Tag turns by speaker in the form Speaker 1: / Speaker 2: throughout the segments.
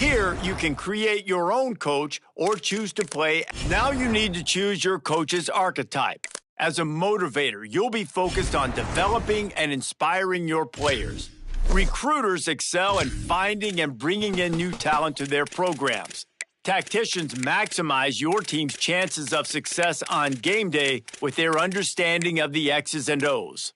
Speaker 1: Here, you can create your own coach or choose to play. Now you need to choose your coach's archetype. As a motivator, you'll be focused on developing and inspiring your players. Recruiters excel in finding and bringing in new talent to their programs. Tacticians maximize your team's chances of success on game day with their understanding of the X's and O's.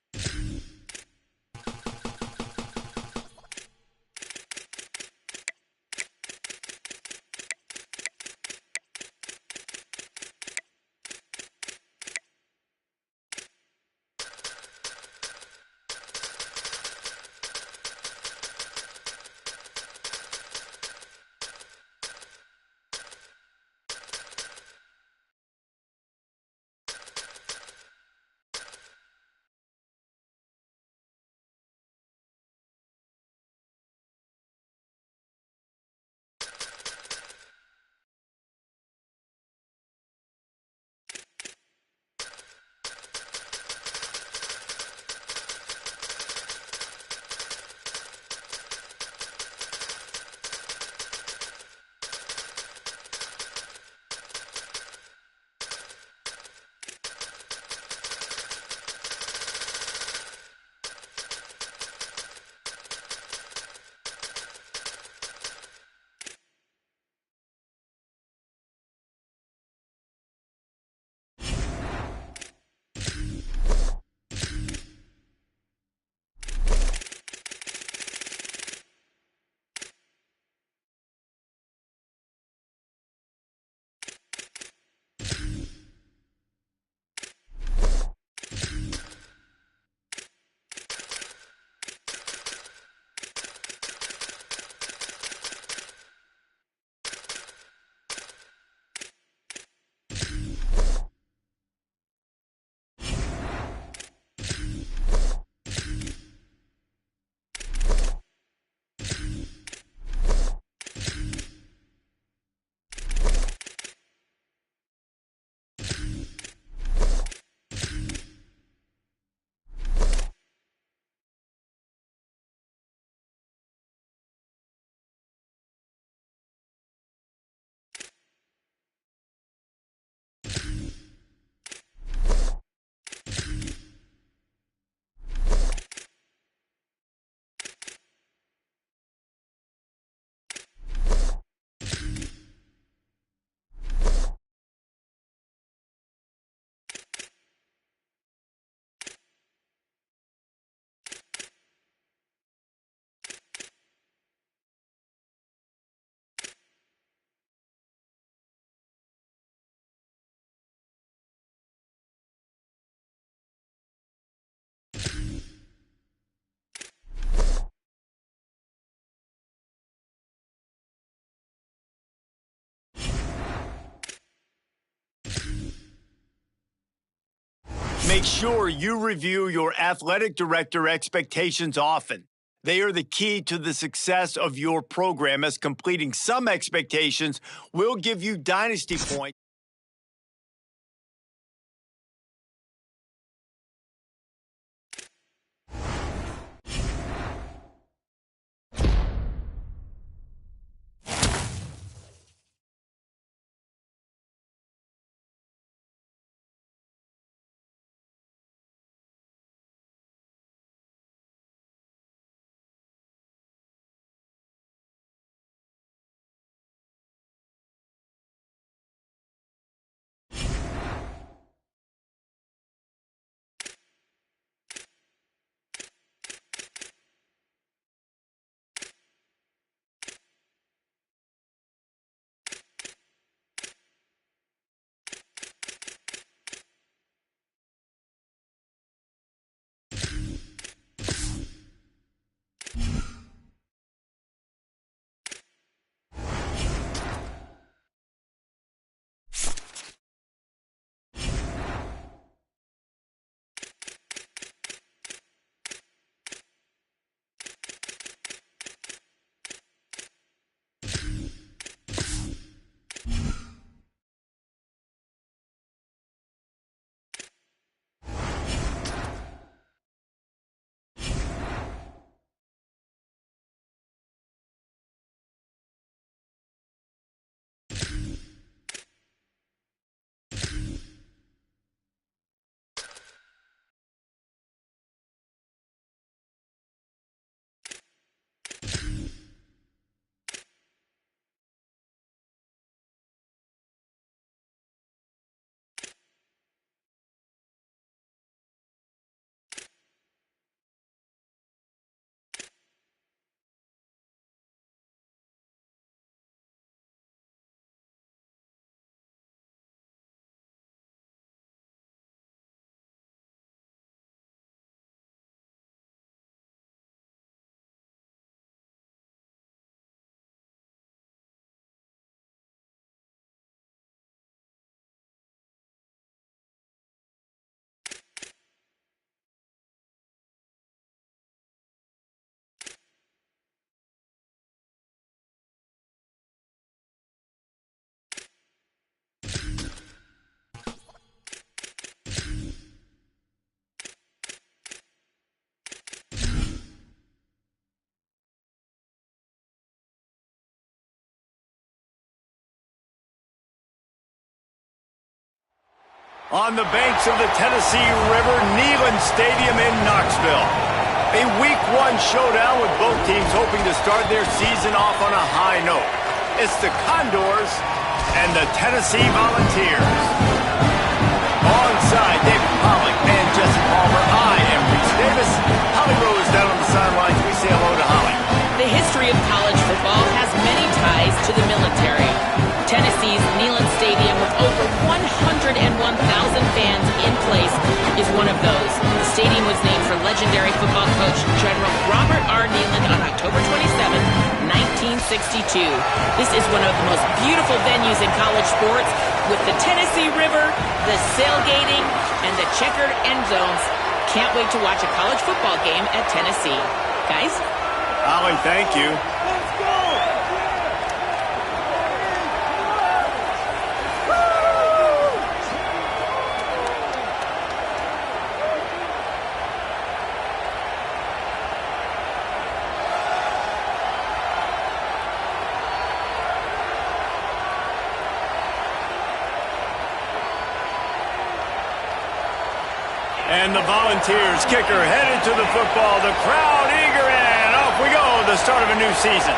Speaker 1: Make sure you review your athletic director expectations often. They are the key to the success of your program, as completing some expectations will give you dynasty points. On the banks of the Tennessee River, Neyland Stadium in Knoxville. A Week 1 showdown with both teams hoping to start their season off on a high note. It's the Condors and the Tennessee Volunteers. Alongside David Pollack and Jesse Palmer, I am Reese Davis. Holly Rose down on the sidelines. We say hello to Holly.
Speaker 2: The history of college football has many ties to the military. Tennessee's Neyland Stadium, with over 101,000 fans in place, is one of those. The stadium was named for legendary football coach General Robert R. Neyland on October 27, 1962. This is one of the most beautiful venues in college sports, with the Tennessee River, the sailgating, and the checkered end zones. Can't wait to watch a college football game at Tennessee. Guys?
Speaker 1: Holly, thank you.
Speaker 3: Let's go!
Speaker 1: And the Volunteers kicker headed to the football. The crowd eager, and off we go. The start of a new season.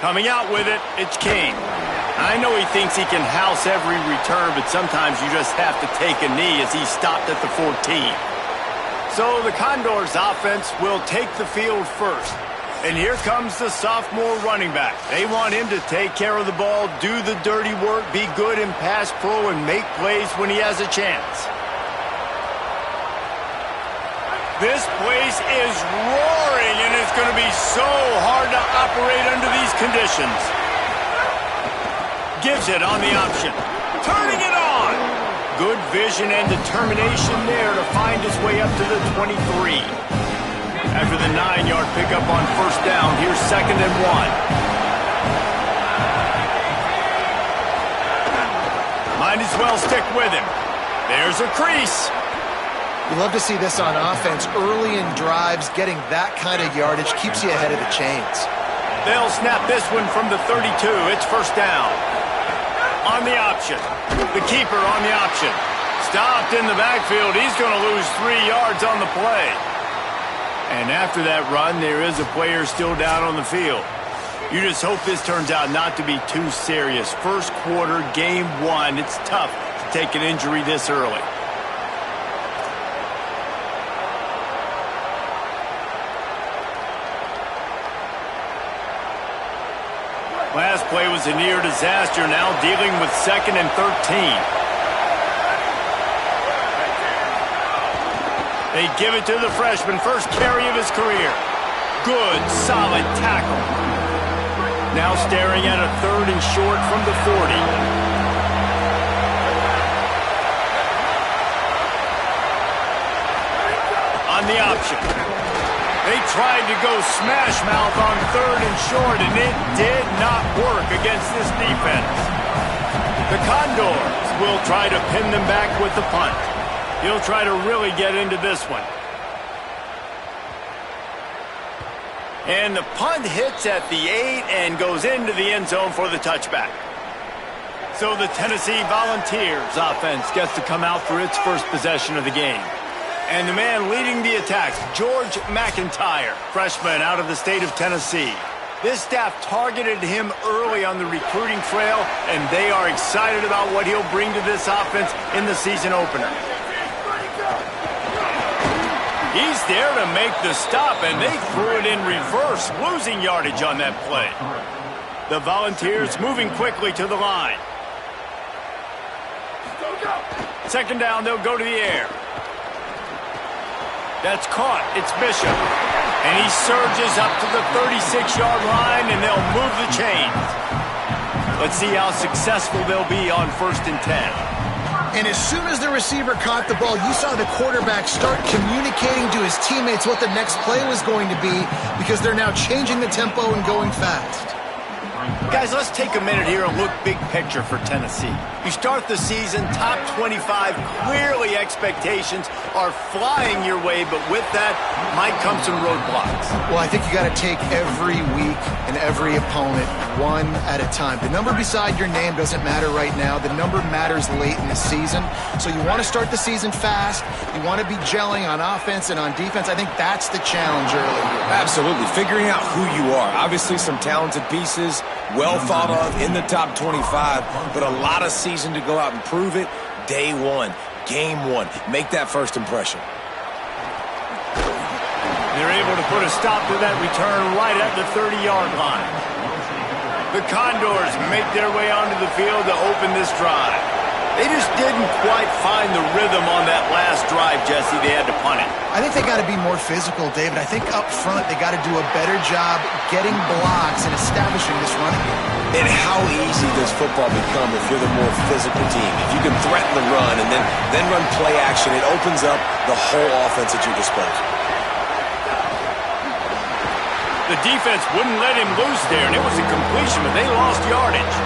Speaker 1: Coming out with it, it's Kane. I know he thinks he can house every return, but sometimes you just have to take a knee as he stopped at the 14. So the Condors offense will take the field first. And here comes the sophomore running back. They want him to take care of the ball, do the dirty work, be good in pass pro, and make plays when he has a chance. This place is roaring, and it's going to be so hard to operate under these conditions. Gives it on the option. Turning it on. Good vision and determination there to find his way up to the 23. After the 9-yard pickup on first down, here's 2nd and 1. Might as well stick with him. There's a crease.
Speaker 4: You love to see this on offense. Early in drives, getting that kind of yardage keeps you ahead of the chains.
Speaker 1: They'll snap this one from the 32. It's first down. On the option. The keeper on the option. Stopped in the backfield. He's going to lose 3 yards on the play. And after that run, there is a player still down on the field. You just hope this turns out not to be too serious. First quarter, game 1. It's tough to take an injury this early. Last play was a near disaster, now dealing with 2nd and 13. They give it to the freshman, first carry of his career. Good, solid tackle. Now staring at a 3rd and short from the 40. On the option. They tried to go smash mouth on 3rd and short, and it did not work against this defense. The Condors will try to pin them back with the punt. He'll try to really get into this one. And the punt hits at the 8 and goes into the end zone for the touchback. So the Tennessee Volunteers offense gets to come out for its first possession of the game. And the man leading the attacks, George McIntyre, freshman out of the state of Tennessee. This staff targeted him early on the recruiting trail, and they are excited about what he'll bring to this offense in the season opener. He's there to make the stop, and they threw it in reverse, losing yardage on that play. The Volunteers moving quickly to the line. Second down, they'll go to the air. That's caught. It's Bishop. And he surges up to the 36-yard line, and they'll move the chains. Let's see how successful they'll be on 1st and 10.
Speaker 4: And as soon as the receiver caught the ball, you saw the quarterback start communicating to his teammates what the next play was going to be, because they're now changing the tempo and going fast.
Speaker 1: Guys, let's take a minute here and look big picture for Tennessee. You start the season top 25. Clearly, expectations are flying your way, but with that might come some roadblocks.
Speaker 4: Well, I think you got to take every week and every opponent one at a time. The number beside your name doesn't matter right now. The number matters late in the season. So you want to start the season fast. You want to be gelling on offense and on defense. I think that's the challenge early.
Speaker 3: Absolutely. Figuring out who you are. Obviously, some talented pieces, well thought of in the top 25, but a lot of season to go out and prove it. Day one, game one. Make that first impression.
Speaker 1: They're able to put a stop to that return right at the 30-yard line. The Condors make their way onto the field to open this drive. They just didn't quite find the rhythm on that last drive, Jesse. They had to punt it.
Speaker 4: I think they got to be more physical, David. I think up front they got to do a better job getting blocks and establishing this running game.
Speaker 3: And how easy does football become if you're the more physical team? If you can threaten the run and then run play action, it opens up the whole offense at your disposal.
Speaker 1: The defense wouldn't let him loose there, and it was a completion, but they lost yardage.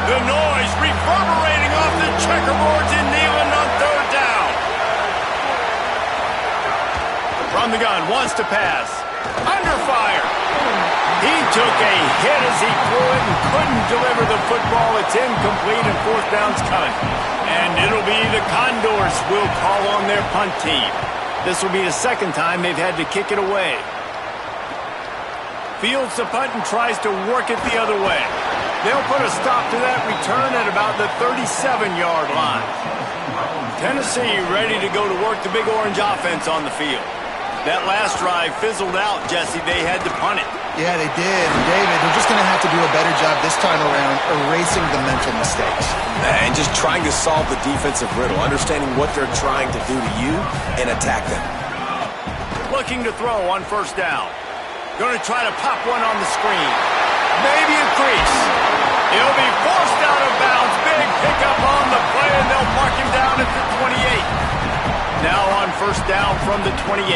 Speaker 1: The noise reverberating off the checkerboards in Neyland on 3rd down. From the gun, wants to pass. Under fire. He took a hit as he threw it and couldn't deliver the football. It's incomplete, and 4th down's coming. And it'll be the Condors will call on their punt team. This will be the 2nd time they've had to kick it away. Fields the punt and tries to work it the other way. They'll put a stop to that return at about the 37-yard line. Tennessee ready to go to work the Big Orange offense on the field. That last drive fizzled out, Jesse. They had to punt it.
Speaker 4: Yeah, they did. And David, they're just going to have to do a better job this time around erasing the mental mistakes.
Speaker 3: And just trying to solve the defensive riddle, understanding what they're trying to do to you and attack them.
Speaker 1: Looking to throw on 1st down. Going to try to pop one on the screen. Maybe a crease. He'll be forced out of bounds. Big pickup on the play, and they'll mark him down at the 28. Now on 1st down from the 28.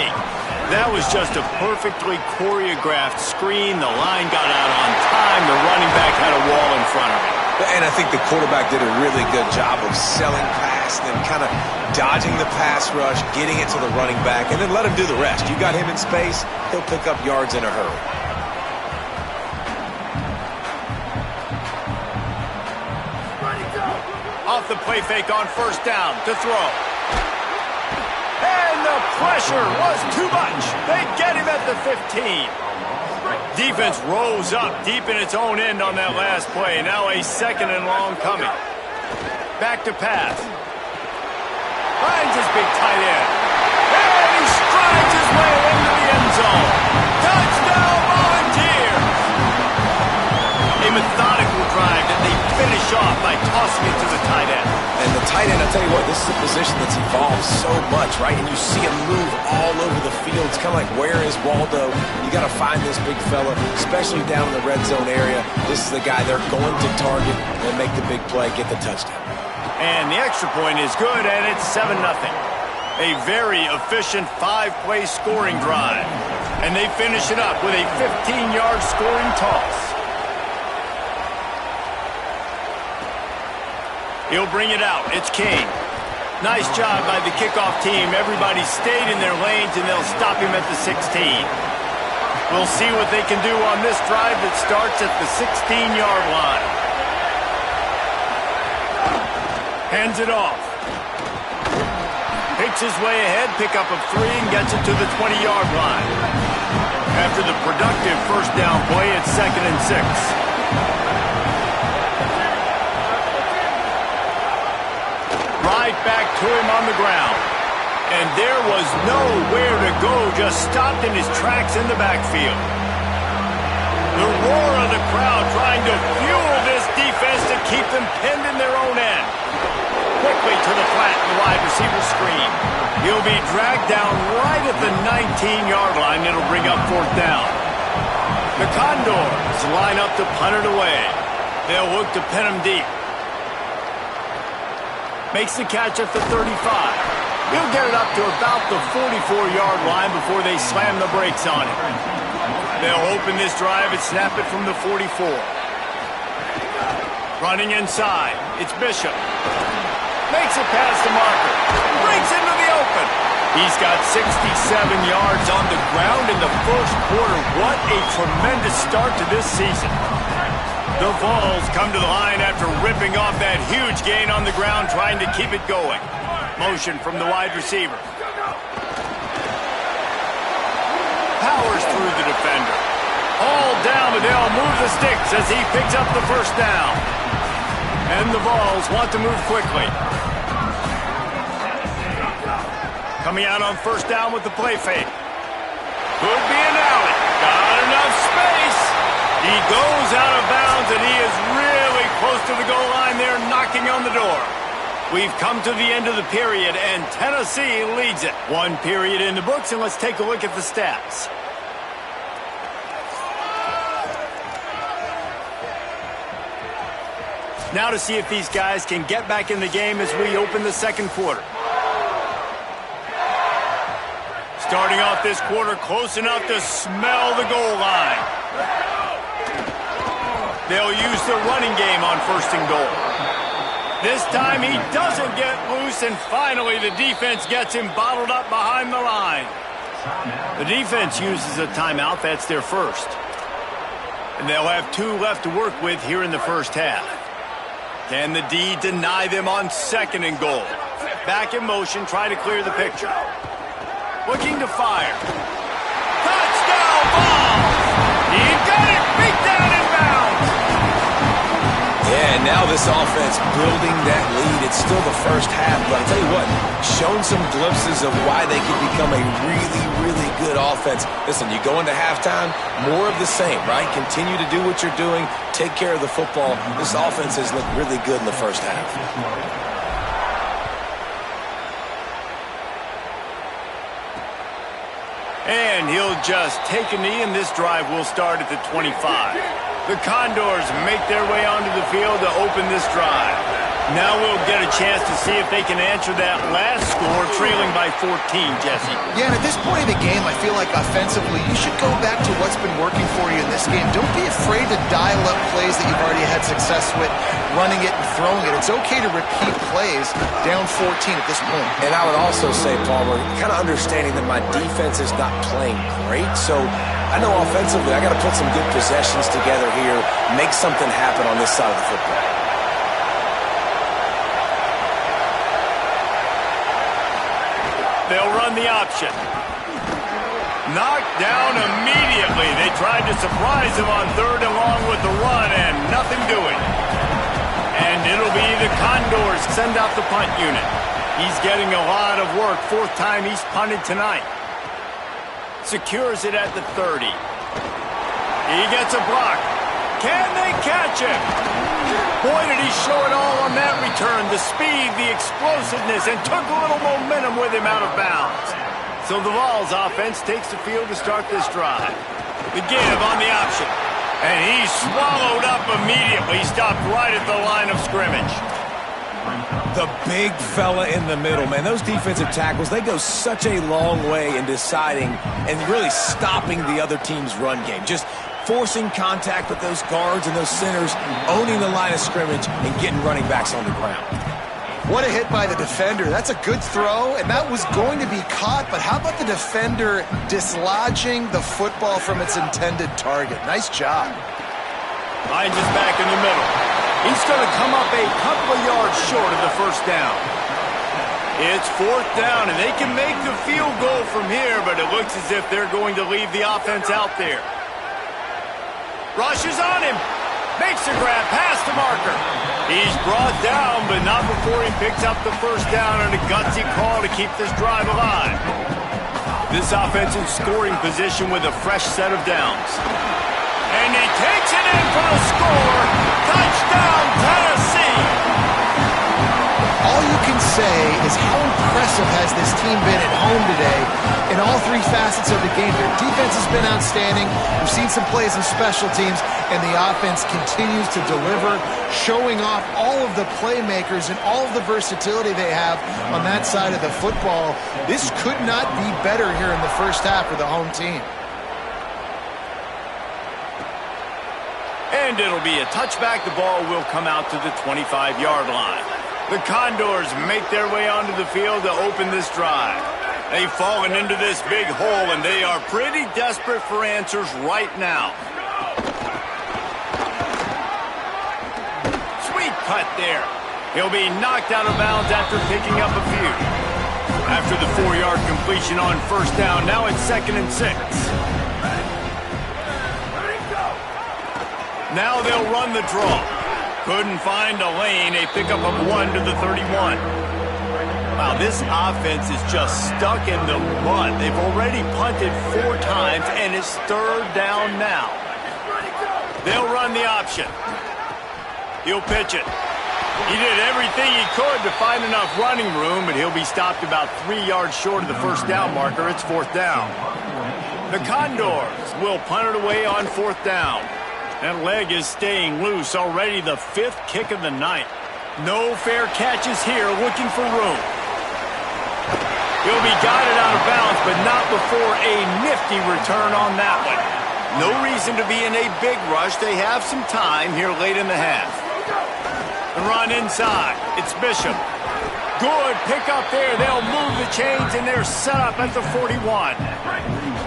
Speaker 1: That was just a perfectly choreographed screen. The line got out on time. The running back had a wall in front of him.
Speaker 3: And I think the quarterback did a really good job of selling past, then kind of dodging the pass rush, getting it to the running back, and then let him do the rest. You got him in space, he'll pick up yards in a hurry.
Speaker 1: Off the play fake on 1st down to throw. And the pressure was too much. They get him at the 15. Defense rose up deep in its own end on that last play. Now a 2nd and long coming. Back to pass. Finds his big tight end. And he strides his way into the end zone. Touchdown Volunteers! A methodical drive that they finish off by tossing it to the tight end.
Speaker 3: And the tight end, I'll tell you what, this is a position that's evolved so much, right? And you see him move all over the field. It's kind of like, where is Waldo? You got to find this big fella, especially down in the red zone area. This is the guy they're going to target and make the big play, get the touchdown.
Speaker 1: And the extra point is good, and it's 7-0. A very efficient 5-play scoring drive. And they finish it up with a 15-yard scoring toss. He'll bring it out. It's King. Nice job by the kickoff team. Everybody stayed in their lanes, and they'll stop him at the 16. We'll see what they can do on this drive that starts at the 16-yard line. Hands it off. He Makes his way ahead, pick up a 3, and gets it to the 20-yard line. After the productive first down play, it's 2nd and 6. Right back to him on the ground. And there was nowhere to go, just stopped in his tracks in the backfield. The roar of the crowd trying to fuel this defense to keep them pinned in their own end. Quickly to the flat, the wide receiver screen. He'll be dragged down right at the 19-yard line. It'll bring up 4th down. The Condors line up to punt it away. They'll look to pin him deep. Makes the catch at the 35. He'll get it up to about the 44-yard line before they slam the brakes on him. They'll open this drive and snap it from the 44. Running inside, it's Bishop. Makes it past the marker. Breaks into the open. He's got 67 yards on the ground in the first quarter. What a tremendous start to this season. The Vols come to the line after ripping off that huge gain on the ground, trying to keep it going. Motion from the wide receiver. Powers through the defender. All down, but they'll move the sticks as he picks up the first down. And the Vols want to move quickly. Coming out on first down with the play fake. Could be an alley. Got enough space. He goes out of bounds, and he is really close to the goal line there, knocking on the door. We've come to the end of the period, and Tennessee leads it. 1 period in the books, and let's take a look at the stats. Now to see if these guys can get back in the game as we open the second quarter. Starting off this quarter close enough to smell the goal line. They'll use the running game on 1st and goal. This time he doesn't get loose, and finally the defense gets him bottled up behind the line. The defense uses a timeout. That's their first. And they'll have 2 left to work with here in the first half. Can the D deny them on 2nd and goal? Back in motion, try to clear the picture. Looking to fire. Touchdown ball! He got it, beat down in bounds.
Speaker 3: Yeah, and now this offense building that lead. It's still the first half, but I'll tell you what, shown some glimpses of why they could become a really, really good offense. Listen, you go into halftime, more of the same, right? Continue to do what you're doing, take care of the football. This offense has looked really good in the first half.
Speaker 1: And he'll just take a knee, and this drive will start at the 25. The Condors make their way onto the field to open this drive. Now we'll get a chance to see if they can answer that last score, trailing by 14, Jesse.
Speaker 4: Yeah, and at this point of the game, I feel like offensively, you should go back to what's been working for you in this game. Don't be afraid to dial up plays that you've already had success with, running it and throwing it. It's okay to repeat plays down 14 at this point.
Speaker 3: And I would also say, Palmer, kind of understanding that my defense is not playing great, so I know offensively I got to put some good possessions together here, make something happen on this side of the football.
Speaker 1: They'll run the option. Knocked down immediately. They tried to surprise him on 3rd and long with the run, and nothing doing. And it'll be the Condors send out the punt unit. He's getting a lot of work. 4th time he's punted tonight. Secures it at the 30. He gets a block. Can they catch him? Boy, did he show it all on that return. The speed, the explosiveness, and took a little momentum with him out of bounds. So the Vols offense takes the field to start this drive. The give on the option. And he swallowed up immediately. Stopped right at the line of scrimmage.
Speaker 3: The big fella in the middle, man. Those defensive tackles, they go such a long way in deciding and really stopping the other team's run game. Just forcing contact with those guards and those centers, owning the line of scrimmage, and getting running backs on the ground.
Speaker 4: What a hit by the defender. That's a good throw, and that was going to be caught, but how about the defender dislodging the football from its intended target? Nice job.
Speaker 1: Hines is back in the middle. He's going to come up a couple of yards short of the first down. It's 4th down, and they can make the field goal from here, but it looks as if they're going to leave the offense out there. Rushes on him. Makes a grab past the marker. He's brought down, but not before he picks up the first down on a gutsy call to keep this drive alive. This offense in scoring position with a fresh set of downs. And he takes it in for the score. Touchdown, Tennessee!
Speaker 4: All you can say is how impressive has this team been at home today in all three facets of the game. Their defense has been outstanding. We've seen some plays in special teams, and the offense continues to deliver, showing off all of the playmakers and all of the versatility they have on that side of the football. This could not be better here in the first half for the home team.
Speaker 1: And it'll be a touchback. The ball will come out to the 25-yard line. The Condors make their way onto the field to open this drive. They've fallen into this big hole, and they are pretty desperate for answers right now. Sweet cut there. He'll be knocked out of bounds after picking up a few. After the 4-yard completion on first down, now it's 2nd and 6. Now they'll run the draw. Couldn't find a lane. A pickup of 1 to the 31. Wow, this offense is just stuck in the mud. They've already punted 4 times, and it's 3rd down now. They'll run the option. He'll pitch it. He did everything he could to find enough running room, but he'll be stopped about 3 yards short of the first down marker. It's 4th down. The Condors will punt it away on 4th down. That leg is staying loose, already the 5th kick of the night. No fair catches here, looking for room. He'll be guided out of bounds, but not before a nifty return on that one. No reason to be in a big rush. They have some time here late in the half. The run inside. It's Bishop. Good pick up there. They'll move the chains, and they're set up at the 41.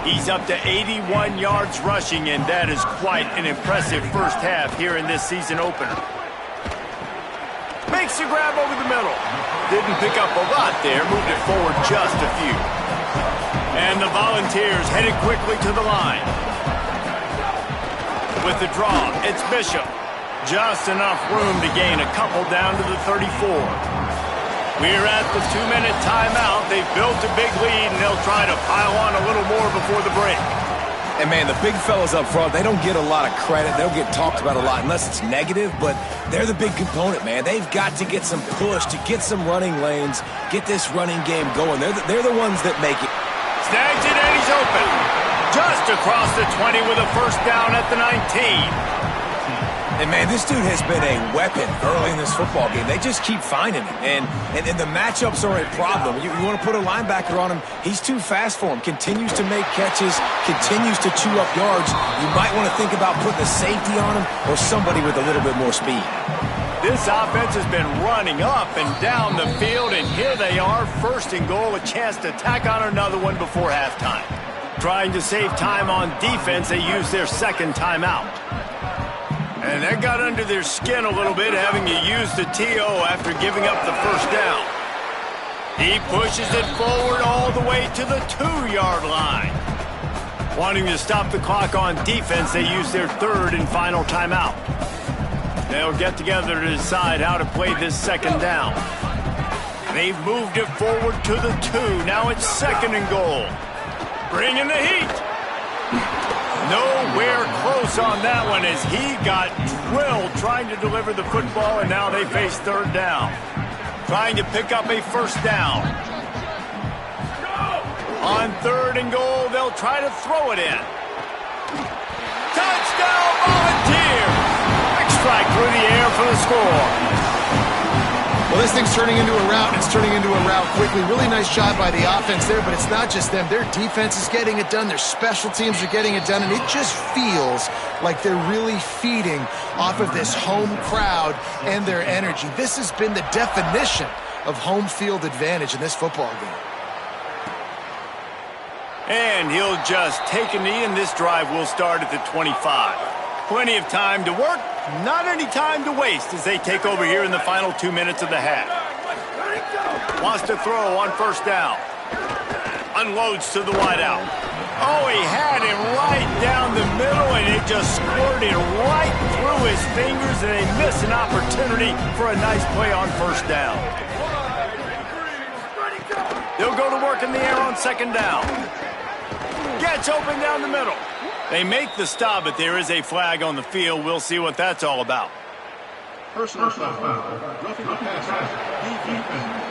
Speaker 1: He's up to 81 yards rushing, and that is quite an impressive first half here in this season opener. Makes a grab over the middle. Didn't pick up a lot there, moved it forward just a few. And the Volunteers headed quickly to the line. With the draw, it's Bishop. Just enough room to gain a couple down to the 34. We're at the 2-minute timeout. They've built a big lead, and they'll try to pile on a little more before the break.
Speaker 3: And, man, the big fellas up front, they don't get a lot of credit. They'll get talked about a lot unless it's negative, but they're the big component, man. They've got to get some push, to get some running lanes, get this running game going. They're the ones that make it.
Speaker 1: Snags it, and he's open. Just across the 20 with a first down at the 19.
Speaker 3: And, man, this dude has been a weapon early in this football game. They just keep finding him. And the matchups are a problem. You want to put a linebacker on him, he's too fast for him. Continues to make catches, continues to chew up yards. You might want to think about putting a safety on him or somebody with a little bit more speed.
Speaker 1: This offense has been running up and down the field, and here they are, 1st and goal, a chance to tack on another one before halftime. Trying to save time on defense, they use their 2nd timeout. And that got under their skin a little bit, having to use the TO after giving up the first down. He pushes it forward all the way to the 2-yard line. Wanting to stop the clock on defense, they use their 3rd and final timeout. They'll get together to decide how to play this 2nd down. They've moved it forward to the 2. Now it's 2nd and goal. Bringing the heat. Nowhere close on that one as he got drilled trying to deliver the football, and now they face 3rd down. Trying to pick up a first down. On 3rd and goal, they'll try to throw it in. Touchdown, Volunteers! Quick strike through the air for the score.
Speaker 4: Well, this thing's turning into a rout, and it's turning into a rout quickly. Really nice job by the offense there, but it's not just them. Their defense is getting it done. Their special teams are getting it done, and it just feels like they're really feeding off of this home crowd and their energy. This has been the definition of home field advantage in this football game.
Speaker 1: And he'll just take a knee, and this drive will start at the 25. Plenty of time to work, not any time to waste as they take over here in the final 2 minutes of the half. Wants to throw on first down. Unloads to the wideout. Oh, he had him right down the middle, and it just squirted right through his fingers, and they missed an opportunity for a nice play on first down. They'll go to work in the air on second down. Gets open down the middle. They make the stop, but there is a flag on the field. We'll see what that's all about.
Speaker 5: Personal foul. Roughing the passer.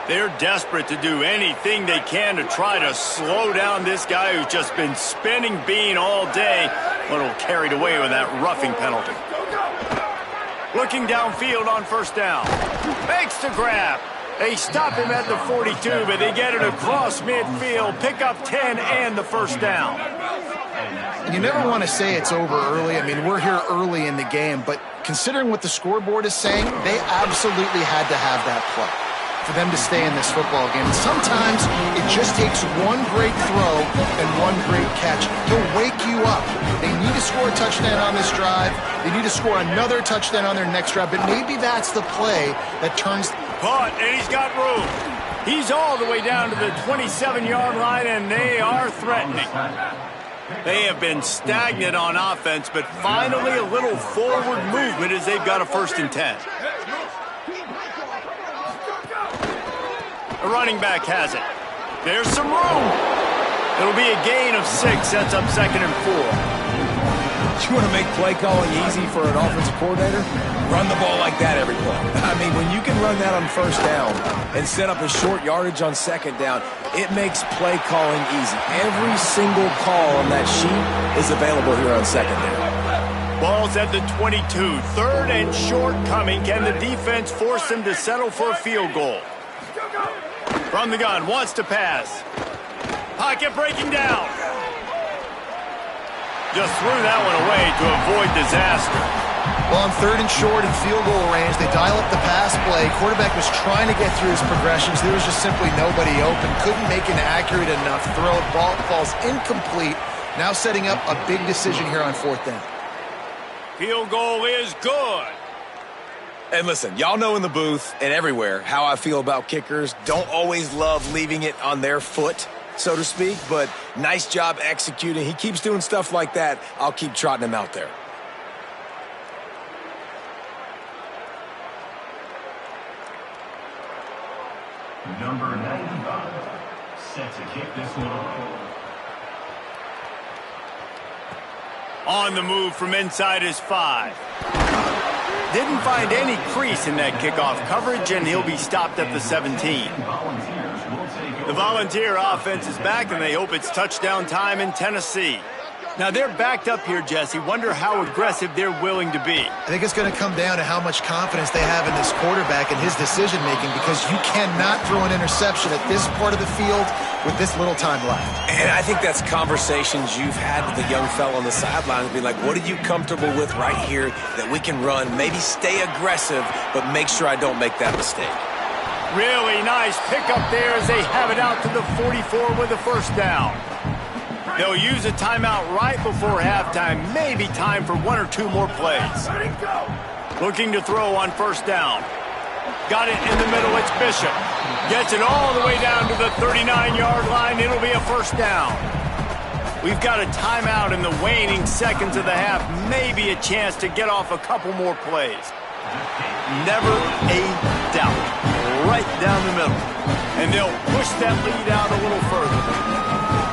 Speaker 1: They're desperate to do anything they can to try to slow down this guy who's just been spinning bean all day, but will carried away with that roughing penalty. Looking downfield on first down. Makes the grab. They stop him at the 42, but they get it across midfield, pick up 10 and the first down.
Speaker 4: You never want to say it's over early. I mean, we're here early in the game, but considering what the scoreboard is saying, they absolutely had to have that play for them to stay in this football game. Sometimes it just takes one great throw and one great catch. He'll wake you up. They need to score a touchdown on this drive. They need to score another touchdown on their next drive, but maybe that's the play that turns...
Speaker 1: Caught, and he's got room. He's all the way down to the 27-yard line, and they are threatening. They have been stagnant on offense, but finally a little forward movement as they've got a 1st and 10. The running back has it. There's some room. It'll be a gain of 6, sets up 2nd and 4.
Speaker 3: You want to make play calling easy for an offensive coordinator? Run the ball like that every play. I mean, when you can run that on first down and set up a short yardage on second down, it makes play calling easy. Every single call on that sheet is available here on second down.
Speaker 1: Ball's at the 22. 3rd and short coming. Can the defense force them to settle for a field goal? From the gun, wants to pass. Pocket breaking down. Just threw that one away to avoid disaster.
Speaker 4: Well, on 3rd and short and field goal range, they dial up the pass play. Quarterback was trying to get through his progressions. There was just simply nobody open. Couldn't make an accurate enough throw. Ball falls incomplete. Now setting up a big decision here on 4th down.
Speaker 1: Field goal is good.
Speaker 3: And listen, y'all know in the booth and everywhere how I feel about kickers. Don't always love leaving it on their foot, so to speak, but nice job executing. He keeps doing stuff like that. I'll keep trotting him out there.
Speaker 5: Number 95, set to kick this one off.
Speaker 1: On the move from inside his 5. Didn't find any crease in that kickoff coverage, and he'll be stopped at the 17. The Volunteer offense is back, and they hope it's touchdown time in Tennessee. Now, they're backed up here, Jesse. Wonder how aggressive they're willing to be.
Speaker 4: I think it's going to come down to how much confidence they have in this quarterback and his decision-making, because you cannot throw an interception at this part of the field with this little time left.
Speaker 3: And I think that's conversations you've had with the young fella on the sideline. Be like, what are you comfortable with right here that we can run? Maybe stay aggressive, but make sure I don't make that mistake.
Speaker 1: Really nice pickup there as they have it out to the 44 with the 1st down. They'll use a timeout right before halftime. Maybe time for 1 or 2 more plays. Looking to throw on 1st down. Got it in the middle. It's Bishop. Gets it all the way down to the 39-yard line. It'll be a 1st down. We've got a timeout in the waning seconds of the half. Maybe a chance to get off a couple more plays. Never a doubt. Right down the middle. And they'll push that lead out a little further.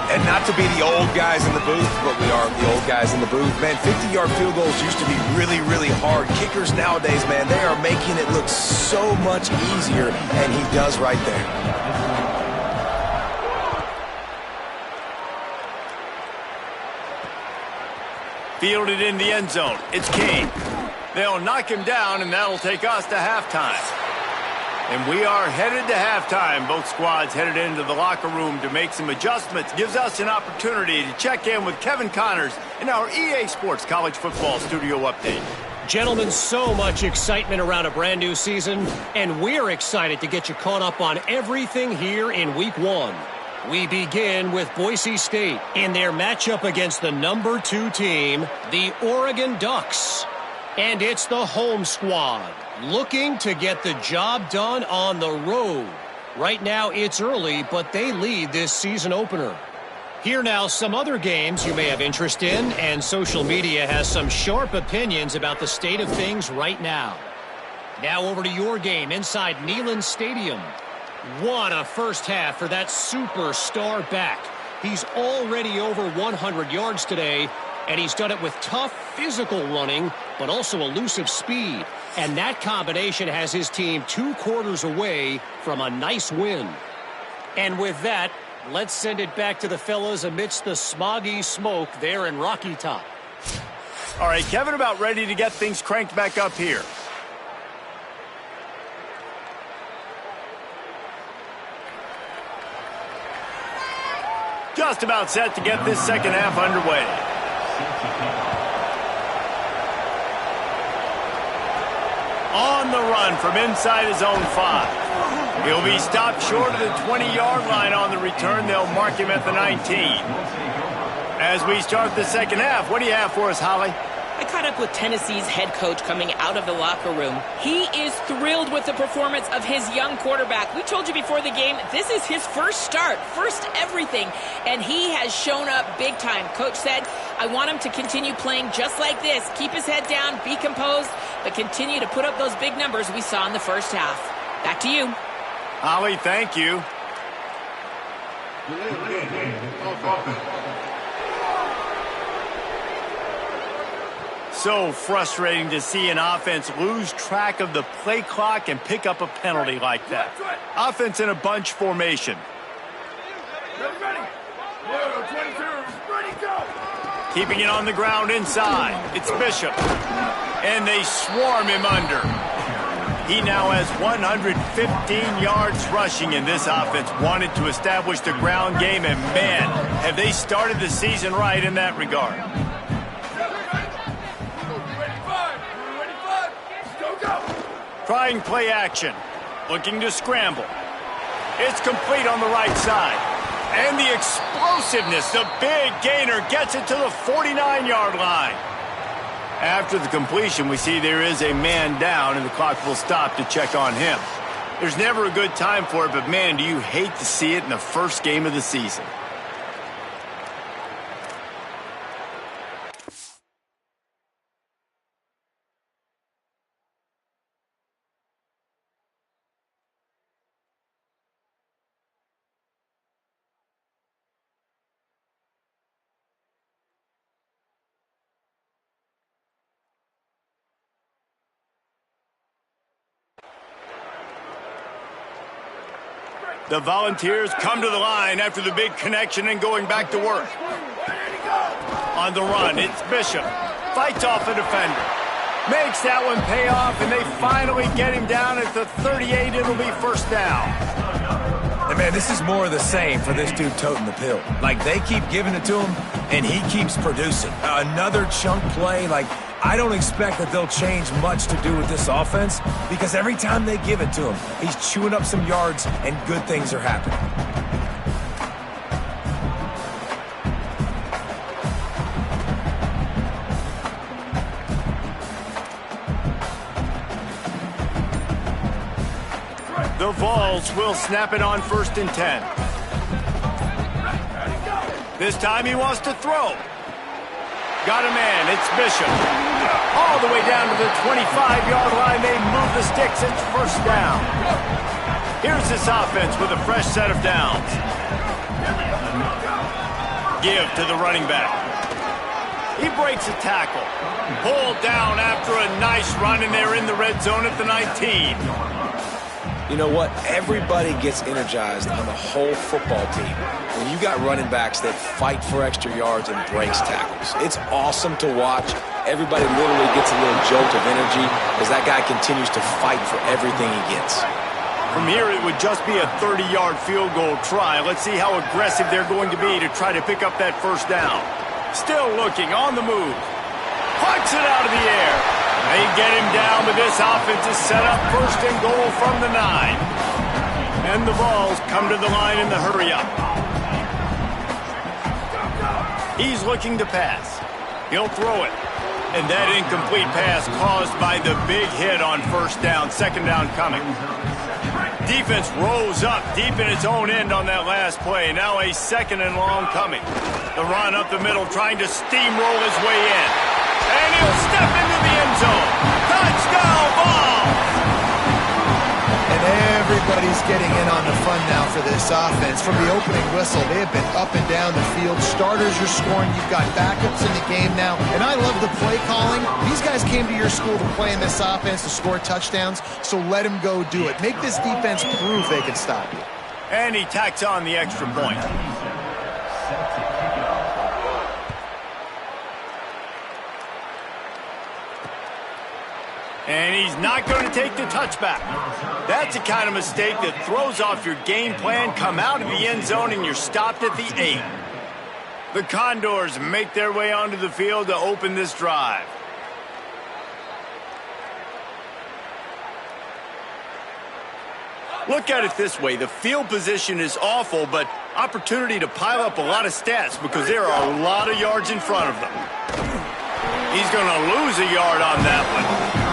Speaker 3: And not to be the old guys in the booth, but we are the old guys in the booth. Man, 50-yard field goals used to be really, really hard. Kickers nowadays, man, they are making it look so much easier, and he does right there.
Speaker 1: Fielded in the end zone. It's King. They'll knock him down, and that'll take us to halftime. And we are headed to halftime. Both squads headed into the locker room to make some adjustments. Gives us an opportunity to check in with Kevin Connors in our EA Sports College Football Studio Update.
Speaker 6: Gentlemen, so much excitement around a brand new season, and we're excited to get you caught up on everything here in Week 1. We begin with Boise State in their matchup against the #2 team, the Oregon Ducks. And it's the home squad, Looking to get the job done on the road. Right now it's early, but they lead this season opener. Here now, some other games you may have interest in, and social media has some sharp opinions about the state of things right now. Now over to your game inside Neyland Stadium. What a first half for that superstar back. He's already over 100 yards today, and he's done it with tough physical running, but also elusive speed. And that combination has his team 2 quarters away from a nice win. And with that, let's send it back to the fellas amidst the smoggy smoke there in Rocky Top.
Speaker 1: All right, Kevin, about ready to get things cranked back up here. Just about set to get this second half underway. On the run from inside his own 5. He'll be stopped short of the 20-yard line on the return. They'll mark him at the 19. As we start the second half, what do you have for us, Holly?
Speaker 2: I caught up with Tennessee's head coach coming out of the locker room. He is thrilled with the performance of his young quarterback. We told you before the game, this is his first start, first everything, and he has shown up big time. Coach said, I want him to continue playing just like this. Keep his head down, be composed, but continue to put up those big numbers we saw in the first half. Back to you.
Speaker 1: Holly, thank you. So frustrating to see an offense lose track of the play clock and pick up a penalty like that. Offense in a bunch formation. Keeping it on the ground inside. It's Bishop. And they swarm him under. He now has 115 yards rushing, and this offense wanted to establish the ground game, and man, have they started the season right in that regard. Trying play action. Looking to scramble. It's complete on the right side. And the explosiveness, the big gainer gets it to the 49-yard line. After the completion, we see there is a man down, and the clock will stop to check on him. There's never a good time for it, but man, do you hate to see it in the first game of the season. The Volunteers come to the line after the big connection and going back to work. On the run, it's Bishop. Fights off a defender. Makes that one pay off, and they finally get him down at the 38. It'll be first down.
Speaker 3: And man, this is more of the same for this dude toting the pill. Like, they keep giving it to him, and he keeps producing. Another chunk play, like, I don't expect that they'll change much to do with this offense, because every time they give it to him, he's chewing up some yards, and good things are happening.
Speaker 1: The Vols will snap it on 1st and 10. This time he wants to throw. Got a man, it's Bishop. All the way down to the 25-yard line, they move the sticks, it's first down. Here's this offense with a fresh set of downs. Give to the running back. He breaks a tackle. Pulled down after a nice run, and they're in the red zone at the 19.
Speaker 3: You know what? Everybody gets energized on the whole football team when you got running backs that fight for extra yards and breaks tackles. It's awesome to watch. Everybody literally gets a little jolt of energy as that guy continues to fight for everything he gets.
Speaker 1: From here, it would just be a 30-yard field goal try. Let's see how aggressive they're going to be to try to pick up that first down. Still looking, on the move. Pucks it out of the air. They get him down, but this offense is set up 1st and goal from the 9. And the Vols come to the line in the hurry-up. He's looking to pass. He'll throw it. And that incomplete pass caused by the big hit on first down, second down coming. Defense rolls up deep in its own end on that last play. Now a second and long coming. The run up the middle, trying to steamroll his way in. And he'll step into the end zone. Touchdown ball!
Speaker 4: And everybody's getting in on the fun now for this offense. From the opening whistle, they have been up and down the field. Starters are scoring. You've got backups in the game now. And I love the play calling. These guys came to your school to play in this offense to score touchdowns, so let them go do it. Make this defense prove they can stop you.
Speaker 1: And he tacks on the extra point. And he's not going to take the touchback. That's the kind of mistake that throws off your game plan. Come out of the end zone and you're stopped at the 8. The Condors make their way onto the field to open this drive. Look at it this way. The field position is awful, but opportunity to pile up a lot of stats because there are a lot of yards in front of them. He's going to lose a yard on that one.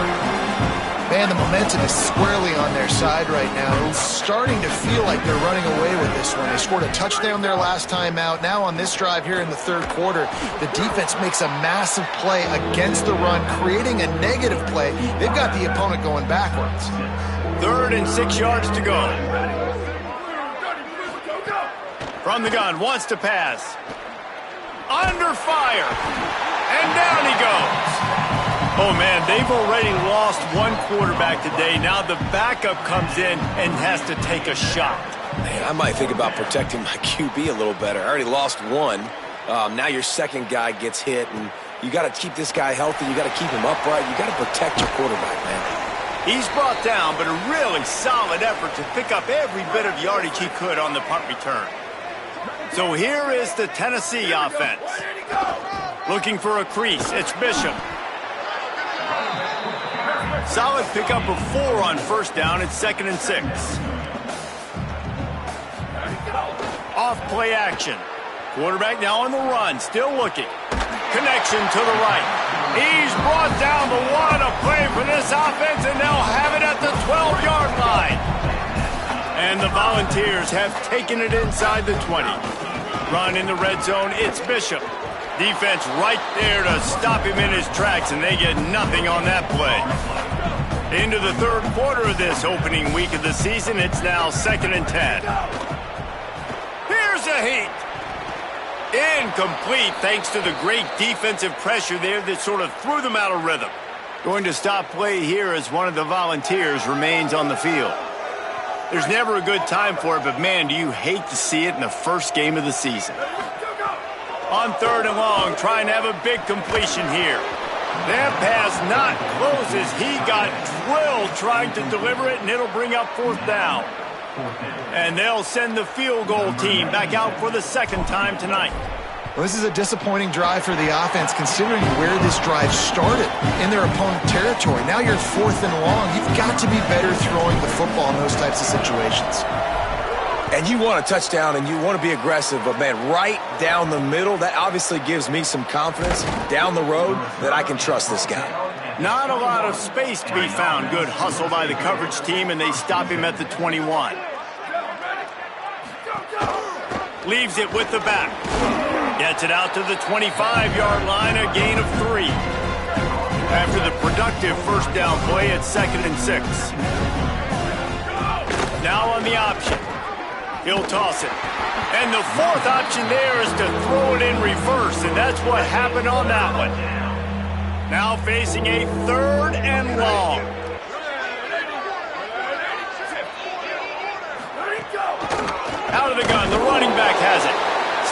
Speaker 4: Man, the momentum is squarely on their side right now. It's starting to feel like they're running away with this one. They scored a touchdown their last time out. Now on this drive here in the third quarter, the defense makes a massive play against the run, creating a negative play. They've got the opponent going backwards.
Speaker 1: 3rd and 6 yards to go. From the gun, wants to pass. Under fire. And down he goes. Oh, man, they've already lost one quarterback today. Now the backup comes in and has to take a shot.
Speaker 3: Man, I might think about protecting my QB a little better. I already lost one. Now your second guy gets hit, and you got to keep this guy healthy. You got to keep him upright. You got to protect your quarterback, man.
Speaker 1: He's brought down, but a really solid effort to pick up every bit of yardage he could on the punt return. So here is the Tennessee offense. Looking for a crease. It's Bishop. Solid pickup of 4 on first down. It's 2nd and 6. Off play action. Quarterback now on the run. Still looking. Connection to the right. He's brought down, but what a play for this offense, and they'll have it at the 12-yard line. And the Volunteers have taken it inside the 20. Run in the red zone. It's Bishop. Defense right there to stop him in his tracks, and they get nothing on that play. Into the third quarter of this opening week of the season, it's now 2nd and 10. Here's a heat. Incomplete thanks to the great defensive pressure there that sort of threw them out of rhythm. Going to stop play here as one of the Volunteers remains on the field. There's never a good time for it, but man, do you hate to see it in the first game of the season. On 3rd and long, trying to have a big completion here. That pass not close as he got drilled trying to deliver it, and it'll bring up 4th down. And they'll send the field goal team back out for the second time tonight.
Speaker 4: Well, this is a disappointing drive for the offense considering where this drive started, in their opponent territory. Now you're 4th and long. You've got to be better throwing the football in those types of situations.
Speaker 3: And you want a touchdown and you want to be aggressive, but man, right down the middle, that obviously gives me some confidence down the road that I can trust this guy.
Speaker 1: Not a lot of space to be found. Good hustle by the coverage team, and they stop him at the 21. Leaves it with the back. Gets it out to the 25-yard line, a gain of 3. After the productive first down play, it's 2nd and 6. Now on the option. He'll toss it. And the 4th option there is to throw it in reverse, and that's what happened on that one. Now facing a 3rd and long. Out of the gun, the running back has it.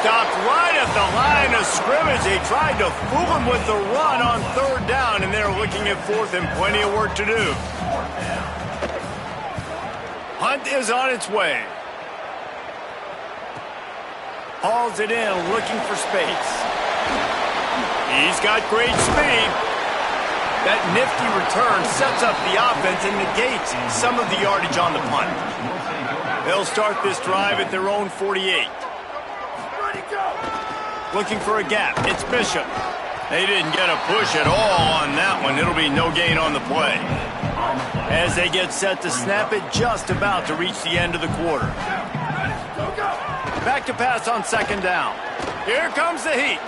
Speaker 1: Stopped right at the line of scrimmage. They tried to fool him with the run on 3rd down, and they're looking at 4th and plenty of work to do. Hunt is on its way. Hauls it in, looking for space. He's got great speed. That nifty return sets up the offense and negates some of the yardage on the punt. They'll start this drive at their own 48. Looking for a gap. It's Bishop. They didn't get a push at all on that one. It'll be no gain on the play. As they get set to snap it, just about to reach the end of the quarter. Back to pass on second down. Here comes the heat.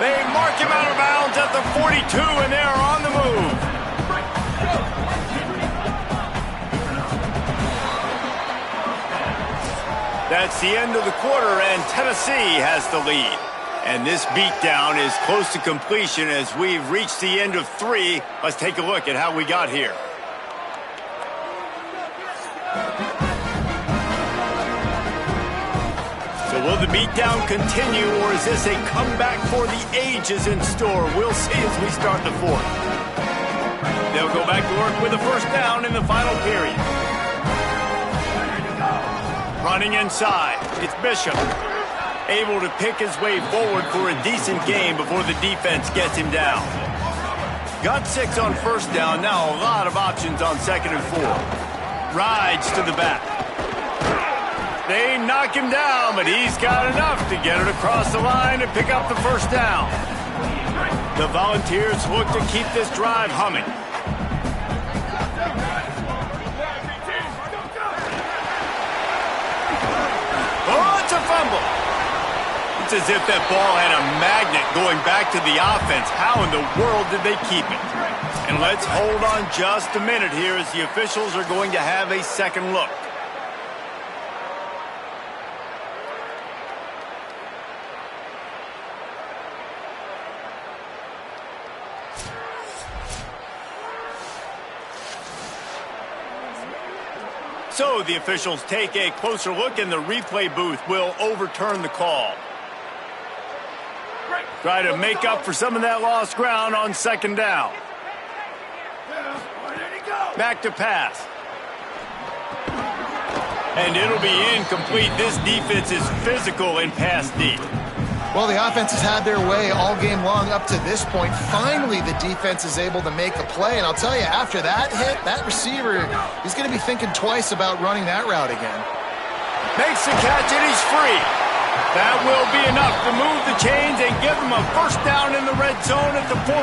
Speaker 1: They mark him out of bounds at the 42, and they're on the move. That's the end of the quarter, and Tennessee has the lead. And this beatdown is close to completion as we've reached the end of 3. Let's take a look at how we got here. So will the beatdown continue, or is this a comeback for the ages in store? We'll see as we start the 4th. They'll go back to work with a first down in the final period. Running inside, it's Bishop. Able to pick his way forward for a decent game before the defense gets him down. Got 6 on first down, now a lot of options on 2nd and 4. Rides to the back. They knock him down, but he's got enough to get it across the line and pick up the first down. The Volunteers look to keep this drive humming. Oh, it's a fumble. It's as if that ball had a magnet going back to the offense. How in the world did they keep it? And let's hold on just a minute here as the officials are going to have a second look. So the officials take a closer look, and the replay booth will overturn the call. Try to make up for some of that lost ground on second down. Back to pass. And it'll be incomplete. This defense is physical in pass deep.
Speaker 4: Well, the offense has had their way all game long up to this point. Finally, the defense is able to make a play. And I'll tell you, after that hit, that receiver, he's going to be thinking twice about running that route again.
Speaker 1: Makes the catch, and he's free. That will be enough to move the chains and give them a first down in the red zone at the 14.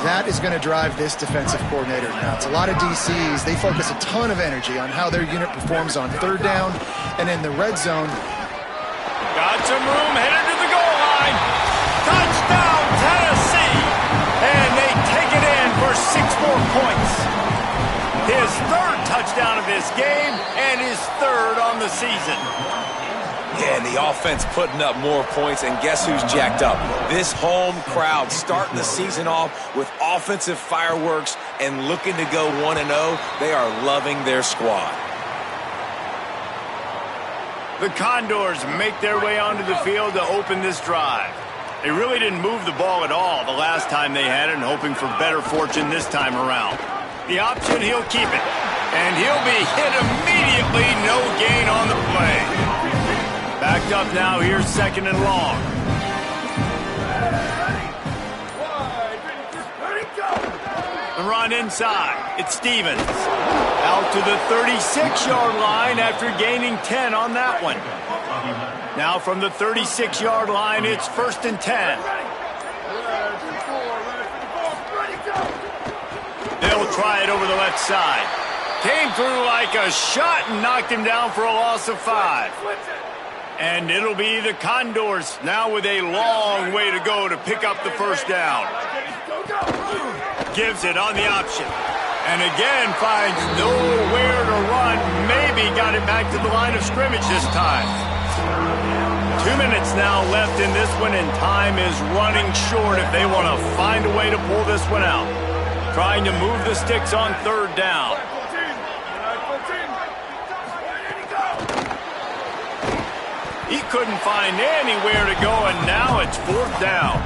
Speaker 4: That is going to drive this defensive coordinator nuts. A lot of DCs, they focus a ton of energy on how their unit performs on third down and in the red zone.
Speaker 1: Got some room, headed to the goal line. Touchdown, Tennessee! And they take it in for 6 more points. His 3rd touchdown of this game and his 3rd on the season.
Speaker 3: Yeah, and the offense putting up more points, and guess who's jacked up? This home crowd starting the season off with offensive fireworks and looking to go 1-0. They are loving their squad.
Speaker 1: The Condors make their way onto the field to open this drive. They really didn't move the ball at all the last time they had it, and hoping for better fortune this time around. The option, he'll keep it. And he'll be hit immediately, no gain on the play. Backed up now, here's 2nd and long. The run inside, it's Stevens. Out to the 36-yard line after gaining 10 on that one. Now from the 36-yard line, it's 1st and 10. They'll try it over the left side. Came through like a shot and knocked him down for a loss of 5. And it'll be the Condors now with a long way to go to pick up the first down. Gives it on the option. And again finds nowhere to run. Maybe got it back to the line of scrimmage this time. 2 minutes now left in this one, and time is running short if they want to find a way to pull this one out. Trying to move the sticks on 3rd down. He couldn't find anywhere to go, and now it's 4th down.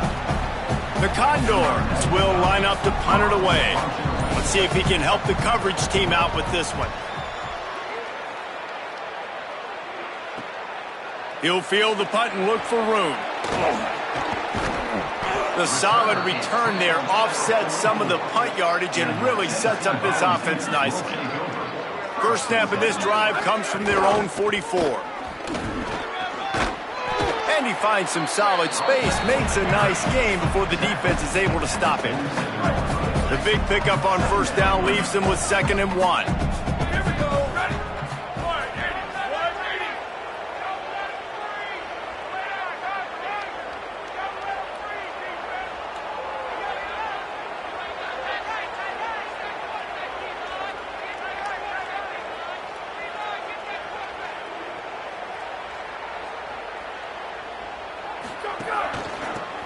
Speaker 1: The Condors will line up to punt it away. Let's see if he can help the coverage team out with this one. He'll field the punt and look for room. The solid return there offsets some of the punt yardage and really sets up this offense nicely. First snap of this drive comes from their own 44. And he finds some solid space, makes a nice game before the defense is able to stop it. The big pickup on first down leaves them with 2nd and 1.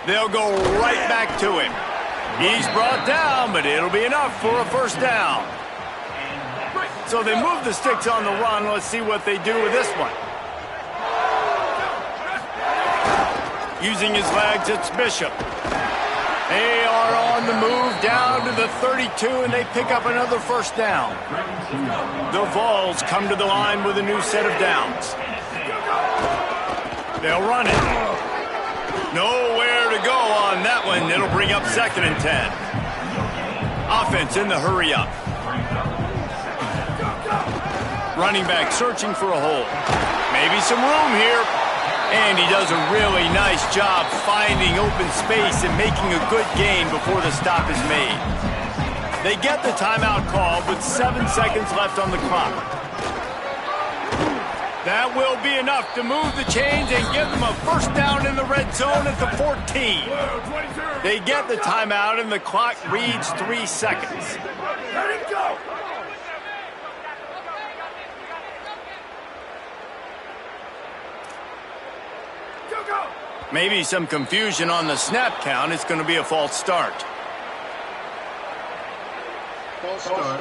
Speaker 1: They'll go right back to him. He's brought down, but it'll be enough for a first down. So they move the sticks on the run. Let's see what they do with this one. Using his legs, it's Bishop. They are on the move down to the 32, and they pick up another first down. The Vols come to the line with a new set of downs. They'll run it. Nowhere to go on that one. It'll bring up 2nd and 10. Offense in the hurry up. Running back searching for a hole. Maybe some room here. And he does a really nice job finding open space and making a good gain before the stop is made. They get the timeout called with 7 seconds left on the clock. That will be enough to move the chains and give them a first down in the red zone at the 14. They get the timeout and the clock reads 3 seconds.
Speaker 7: Let it go!
Speaker 1: Maybe some confusion on the snap count. It's going to be a false start.
Speaker 7: False start.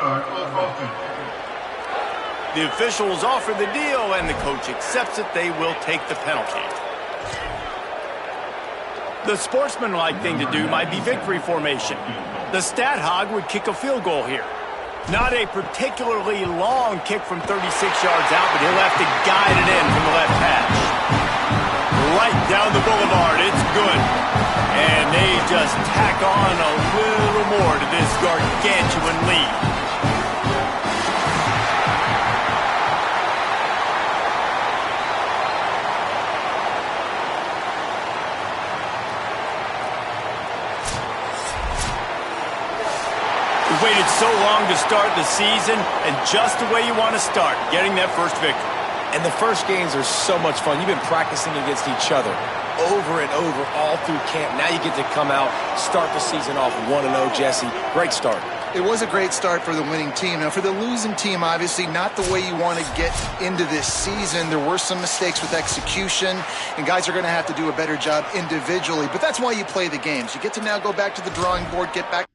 Speaker 1: The officials offer the deal, and the coach accepts it. They will take the penalty. The sportsmanlike thing to do might be victory formation. The stat hog would kick a field goal here. Not a particularly long kick from 36 yards out, but he'll have to guide it in from the left hash. Right down the boulevard, it's good. And they just tack on a little more to this gargantuan lead. We've waited so long to start the season, and just the way you want to start, getting that first victory.
Speaker 3: And the first games are so much fun. You've been practicing against each other over and over all through camp. Now you get to come out, start the season off 1-0, Jesse. Great start.
Speaker 4: It was a great start for the winning team. Now, for the losing team, obviously not the way you want to get into this season. There were some mistakes with execution, and guys are going to have to do a better job individually. But that's why you play the games. You get to now go back to the drawing board, get back